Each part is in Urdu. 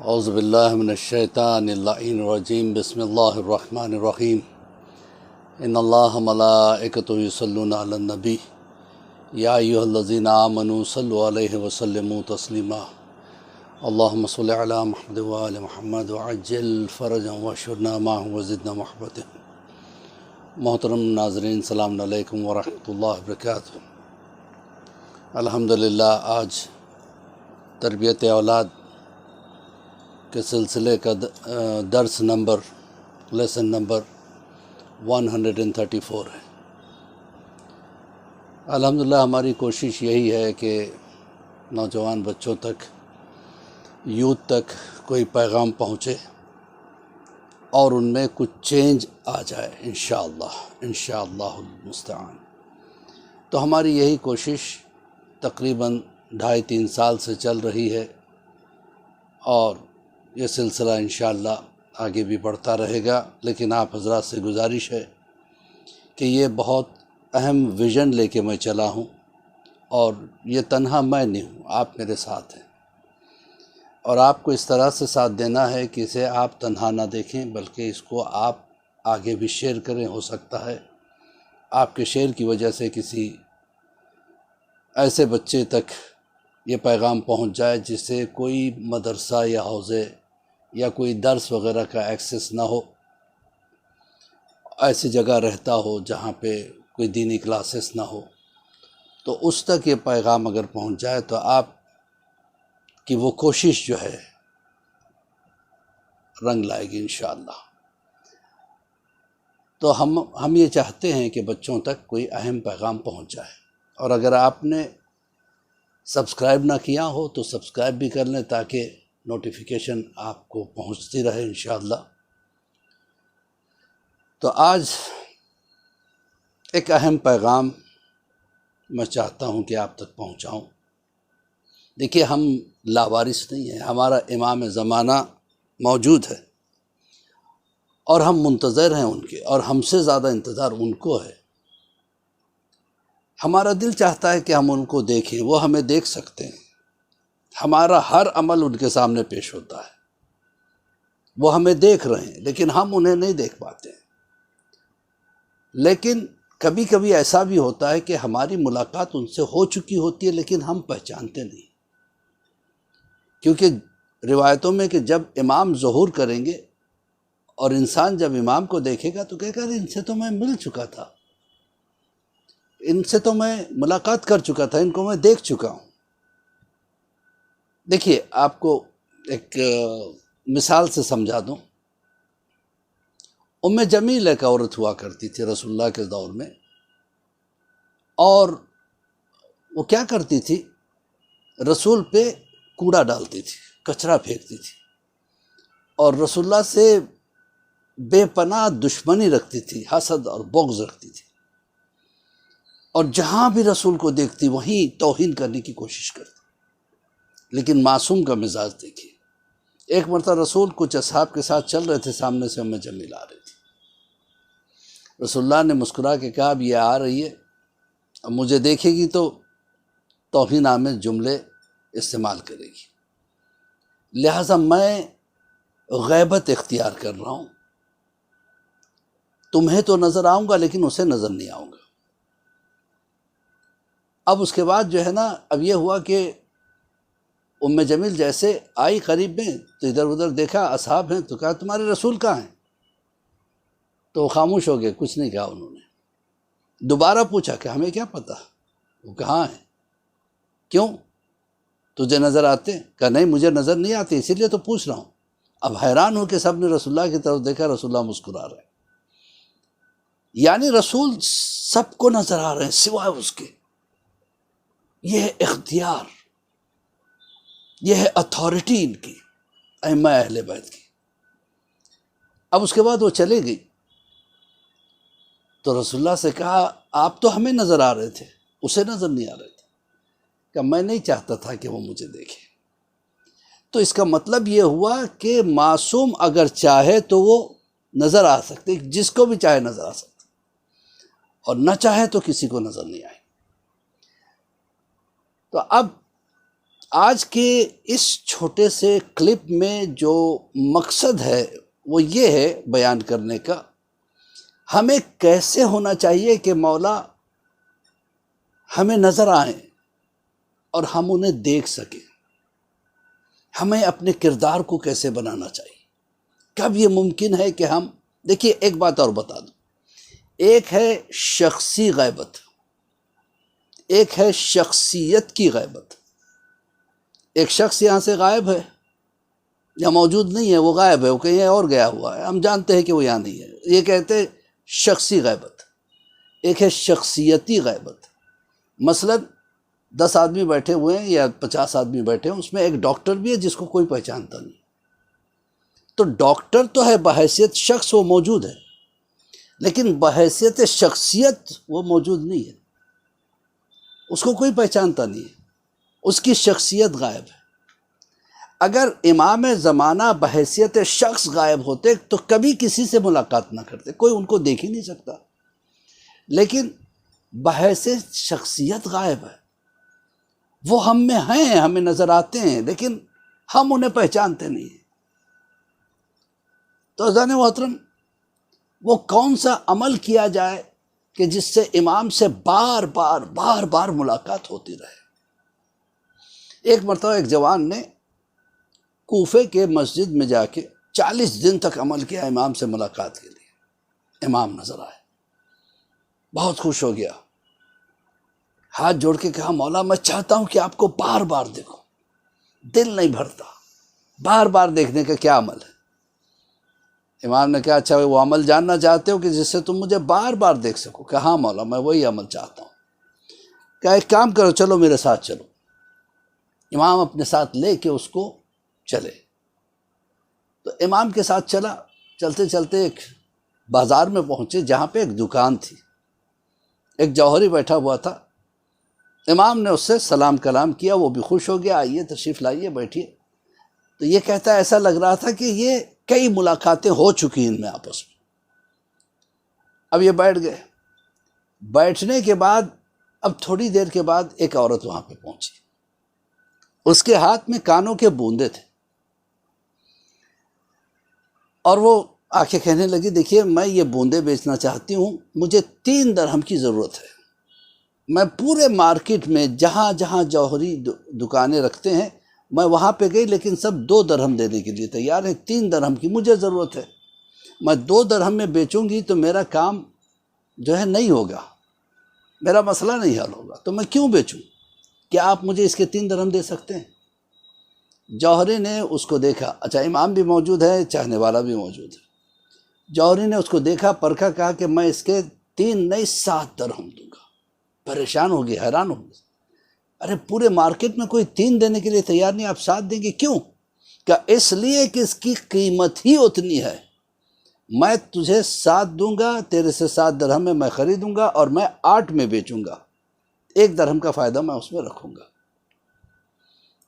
اعوذ باللہ من الشیطان اللعین الرجیم بسم اللہ الرحمن الرحیم ان اللہ ملائکتہ یصلون علی النبی یا ایھا الذین آمنوا صلوا علیہ وسلموا تسلیما اللہم صل علی محمد وآل محمد وعجل فرجا واشرنا معه وزدنا محبت۔ محترم ناظرین، السلام علیکم ورحمۃ اللہ وبرکاتہ۔ الحمدللہ آج تربیت اولاد کے سلسلے کا درس لیسن نمبر 134 ہے۔ الحمدللہ ہماری کوشش یہی ہے کہ نوجوان بچوں تک، یوتھ تک کوئی پیغام پہنچے اور ان میں کچھ چینج آ جائے انشاءاللہ المستعان۔ تو ہماری یہی کوشش تقریباً 2.5-3 سال سے چل رہی ہے، اور یہ سلسلہ انشاءاللہ آگے بھی بڑھتا رہے گا۔ لیکن آپ حضرات سے گزارش ہے کہ یہ بہت اہم ویژن لے کے میں چلا ہوں، اور یہ تنہا میں نہیں ہوں، آپ میرے ساتھ ہیں، اور آپ کو اس طرح سے ساتھ دینا ہے کہ اسے آپ تنہا نہ دیکھیں، بلکہ اس کو آپ آگے بھی شیئر کریں۔ ہو سکتا ہے آپ کے شیئر کی وجہ سے کسی ایسے بچے تک یہ پیغام پہنچ جائے جسے کوئی مدرسہ یا حوزے یا کوئی درس وغیرہ کا ایکسس نہ ہو، ایسی جگہ رہتا ہو جہاں پہ کوئی دینی کلاسز نہ ہو، تو اس تک یہ پیغام اگر پہنچ جائے تو آپ کی وہ کوشش جو ہے رنگ لائے گی انشاءاللہ۔ تو ہم یہ چاہتے ہیں کہ بچوں تک کوئی اہم پیغام پہنچ جائے، اور اگر آپ نے سبسکرائب نہ کیا ہو تو سبسکرائب بھی کر لیں تاکہ نوٹیفیکیشن آپ کو پہنچتی رہے انشاءاللہ۔ تو آج ایک اہم پیغام میں چاہتا ہوں کہ آپ تک پہنچاؤں۔ دیکھیے، ہم لاوارث نہیں ہیں، ہمارا امام زمانہ موجود ہے، اور ہم منتظر ہیں ان کے، اور ہم سے زیادہ انتظار ان کو ہے۔ ہمارا دل چاہتا ہے کہ ہم ان کو دیکھیں، وہ ہمیں دیکھ سکتے ہیں، ہمارا ہر عمل ان کے سامنے پیش ہوتا ہے، وہ ہمیں دیکھ رہے ہیں، لیکن ہم انہیں نہیں دیکھ پاتے ہیں۔ لیکن کبھی کبھی ایسا بھی ہوتا ہے کہ ہماری ملاقات ان سے ہو چکی ہوتی ہے، لیکن ہم پہچانتے نہیں، کیونکہ روایتوں میں کہ جب امام ظہور کریں گے اور انسان جب امام کو دیکھے گا تو کہے گا ان سے تو میں مل چکا تھا، ان سے تو میں ملاقات کر چکا تھا، ان کو میں دیکھ چکا ہوں۔ دیکھیے، آپ کو ایک مثال سے سمجھا دوں۔ ام جمیل ایک عورت ہوا کرتی تھی رسول اللہ کے دور میں، اور وہ کیا کرتی تھی؟ رسول پہ کوڑا ڈالتی تھی، کچرا پھینکتی تھی، اور رسول اللہ سے بے پناہ دشمنی رکھتی تھی، حسد اور بغض رکھتی تھی، اور جہاں بھی رسول کو دیکھتی وہیں توہین کرنے کی کوشش کرتی۔ لیکن معصوم کا مزاج دیکھیے۔ ایک مرتبہ رسول کچھ اصحاب کے ساتھ چل رہے تھے، سامنے سے ام جمیل آ رہی تھی۔ رسول اللہ نے مسکرا کے کہا، اب یہ آ رہی ہے، اب مجھے دیکھے گی تو توہین آمیز جملے استعمال کرے گی، لہٰذا میں غیبت اختیار کر رہا ہوں، تمہیں تو نظر آؤں گا لیکن اسے نظر نہیں آؤں گا۔ اب اس کے بعد جو ہے نا، اب یہ ہوا کہ ام جمیل جیسے آئی قریب میں تو ادھر ادھر دیکھا، اصحاب ہیں، تو کہا تمہارے رسول کہاں ہیں؟ تو وہ خاموش ہو گئے، کچھ نہیں کہا انہوں نے۔ دوبارہ پوچھا کہ ہمیں کیا پتہ وہ کہاں ہیں، کیوں تجھے نظر آتے؟ کہا نہیں، مجھے نظر نہیں آتے، اسی لیے تو پوچھ رہا ہوں۔ اب حیران ہو کہ سب نے رسول اللہ کی طرف دیکھا، رسول اللہ مسکرا رہے ہیں، یعنی رسول سب کو نظر آ رہے ہیں سوائے اس کے۔ یہ ہے اختیار، یہ ہے اتھارٹی ان کی، ائمہ اہل بیت کی۔ اب اس کے بعد وہ چلے گئی تو رسول اللہ سے کہا، آپ تو ہمیں نظر آ رہے تھے، اسے نظر نہیں آ رہے تھے۔ کہ میں نہیں چاہتا تھا کہ وہ مجھے دیکھے۔ تو اس کا مطلب یہ ہوا کہ معصوم اگر چاہے تو وہ نظر آ سکتے، جس کو بھی چاہے نظر آ سکتے، اور نہ چاہے تو کسی کو نظر نہیں آئے۔ تو اب آج کے اس چھوٹے سے کلپ میں جو مقصد ہے وہ یہ ہے بیان کرنے کا، ہمیں کیسے ہونا چاہیے کہ مولا ہمیں نظر آئیں اور ہم انہیں دیکھ سکیں، ہمیں اپنے کردار کو کیسے بنانا چاہیے، کب یہ ممکن ہے کہ ہم دیکھیے ایک بات اور بتا دوں، ایک ہے شخصی غیبت، ایک ہے شخصیت کی غیبت۔ ایک شخص یہاں سے غائب ہے یا موجود نہیں ہے، وہ غائب ہے، وہ کہیں اور گیا ہوا ہے، ہم جانتے ہیں کہ وہ یہاں نہیں ہے، یہ کہتے ہیں شخصی غیبت۔ ایک ہے شخصیتی غیبت، مثلا 10 آدمی بیٹھے ہوئے ہیں یا 50 آدمی بیٹھے ہیں، اس میں ایک ڈاکٹر بھی ہے جس کو کوئی پہچانتا نہیں، تو ڈاکٹر تو ہے بحیثیت شخص، وہ موجود ہے، لیکن بحیثیت شخصیت وہ موجود نہیں ہے، اس کو کوئی پہچانتا نہیں ہے، اس کی شخصیت غائب ہے۔ اگر امام زمانہ بحیثیت شخص غائب ہوتے تو کبھی کسی سے ملاقات نہ کرتے، کوئی ان کو دیکھ ہی نہیں سکتا، لیکن بحیثیت شخصیت غائب ہے، وہ ہم میں ہیں، ہمیں نظر آتے ہیں، لیکن ہم انہیں پہچانتے نہیں ہیں۔ تو عزیزان محترم، وہ کون سا عمل کیا جائے کہ جس سے امام سے بار بار ملاقات ہوتی رہے؟ ایک مرتبہ ایک جوان نے کوفے کے مسجد میں جا کے 40 دن تک عمل کیا امام سے ملاقات کے لیے، امام نظر آئے، بہت خوش ہو گیا، ہاتھ جوڑ کے کہا مولا میں چاہتا ہوں کہ آپ کو بار بار دیکھوں، دل نہیں بھرتا، بار بار دیکھنے کا کیا عمل ہے؟ امام نے کہا اچھا وہ عمل جاننا چاہتے ہو کہ جس سے تم مجھے بار بار دیکھ سکو؟ کہا ہاں مولا میں وہی عمل چاہتا ہوں۔ کہا ایک کام کرو، چلو میرے ساتھ چلو۔ امام اپنے ساتھ لے کے اس کو چلے، تو امام کے ساتھ چلا، چلتے چلتے ایک بازار میں پہنچے جہاں پہ ایک دکان تھی، ایک جوہری بیٹھا ہوا تھا، امام نے اس سے سلام کلام کیا، وہ بھی خوش ہو گیا، آئیے تشریف لائیے بیٹھیے۔ تو یہ کہتا ہے ایسا لگ رہا تھا کہ یہ کئی ملاقاتیں ہو چکی ان میں آپس میں۔ اب یہ بیٹھ گئے، بیٹھنے کے بعد اب تھوڑی دیر کے بعد ایک عورت وہاں پہ پہنچی، اس کے ہاتھ میں کانوں کے بوندے تھے، اور وہ آ کے کہنے لگی دیکھیے میں یہ بوندے بیچنا چاہتی ہوں، مجھے 3 درہم کی ضرورت ہے، میں پورے مارکیٹ میں جہاں جہاں جوہری دکانیں رکھتے ہیں میں وہاں پہ گئی، لیکن سب 2 درہم دینے کے لیے تیار ہیں، 3 درہم کی مجھے ضرورت ہے، میں 2 درہم میں بیچوں گی تو میرا کام جو ہے نہیں ہوگا، میرا مسئلہ نہیں حل ہوگا، تو میں کیوں بیچوں؟ کیا آپ مجھے اس کے 3 درہم دے سکتے ہیں؟ جوہری نے اس کو دیکھا، اچھا امام بھی موجود ہے، چاہنے والا بھی موجود ہے، جوہری نے اس کو دیکھا، پرکھا، کہا کہ میں اس کے 3 نہیں 7 درہم دوں گا۔ پریشان ہو گئی، حیران ہو گئی، ارے پورے مارکیٹ میں کوئی 3 دینے کے لیے تیار نہیں، آپ 7 دیں گے؟ کیوں؟ کہ اس لیے کہ اس کی قیمت ہی اتنی ہے، میں تجھے 7 دوں گا، تیرے سے 7 درہم میں خریدوں گا اور میں 8 میں بیچوں گا، 1 درہم کا فائدہ میں اس میں رکھوں گا۔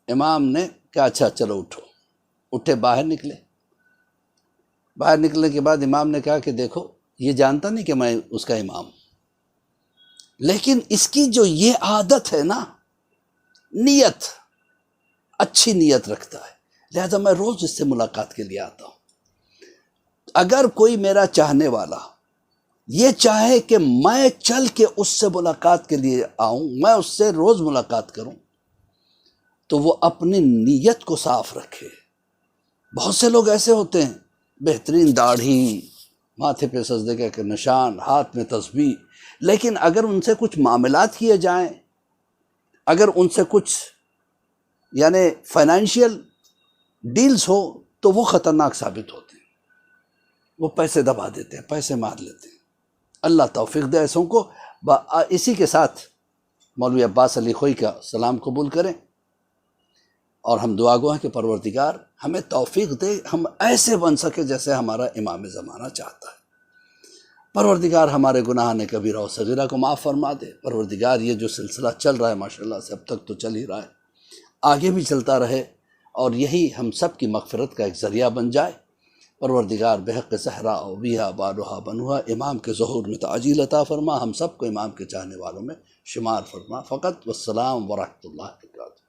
امام نے کہا اچھا چلو اٹھو، اٹھے باہر نکلے، باہر نکلنے کے بعد امام نے کہا کہ دیکھو یہ جانتا نہیں کہ میں اس کا امام ہوں، لیکن اس کی جو یہ عادت ہے نا، نیت، اچھی نیت رکھتا ہے، لہذا میں روز اس سے ملاقات کے لیے آتا ہوں۔ اگر کوئی میرا چاہنے والا یہ چاہے کہ میں چل کے اس سے ملاقات کے لیے آؤں، میں اس سے روز ملاقات کروں، تو وہ اپنی نیت کو صاف رکھے۔ بہت سے لوگ ایسے ہوتے ہیں، بہترین داڑھی، ماتھے پہ سجدے کے نشان، ہاتھ میں تسبیح، لیکن اگر ان سے کچھ معاملات کیے جائیں، اگر ان سے کچھ یعنی فائنینشیل ڈیلز ہو تو وہ خطرناک ثابت ہوتے ہیں، وہ پیسے دبا دیتے ہیں، پیسے مار لیتے ہیں۔ اللہ توفیق دے ایسوں کو۔ اسی کے ساتھ مولوی عباس علی خوئی کا سلام قبول کریں، اور ہم دعا گو ہیں کہ پروردگار ہمیں توفیق دے، ہم ایسے بن سکے جیسے ہمارا امام زمانہ چاہتا ہے۔ پروردگار ہمارے گناہ کبیرہ و صغیرہ کو معاف فرما دے۔ پروردگار یہ جو سلسلہ چل رہا ہے ماشاءاللہ سے اب تک تو چل ہی رہا ہے، آگے بھی چلتا رہے، اور یہی ہم سب کی مغفرت کا ایک ذریعہ بن جائے۔ پروردگار بحق زہرا و بیہا بالہا بنوہا امام کے ظہور میں تعجیل عطا فرما، ہم سب کو امام کے چاہنے والوں میں شمار فرما۔ فقط والسلام ورحمۃ اللہ وبرکاتہ۔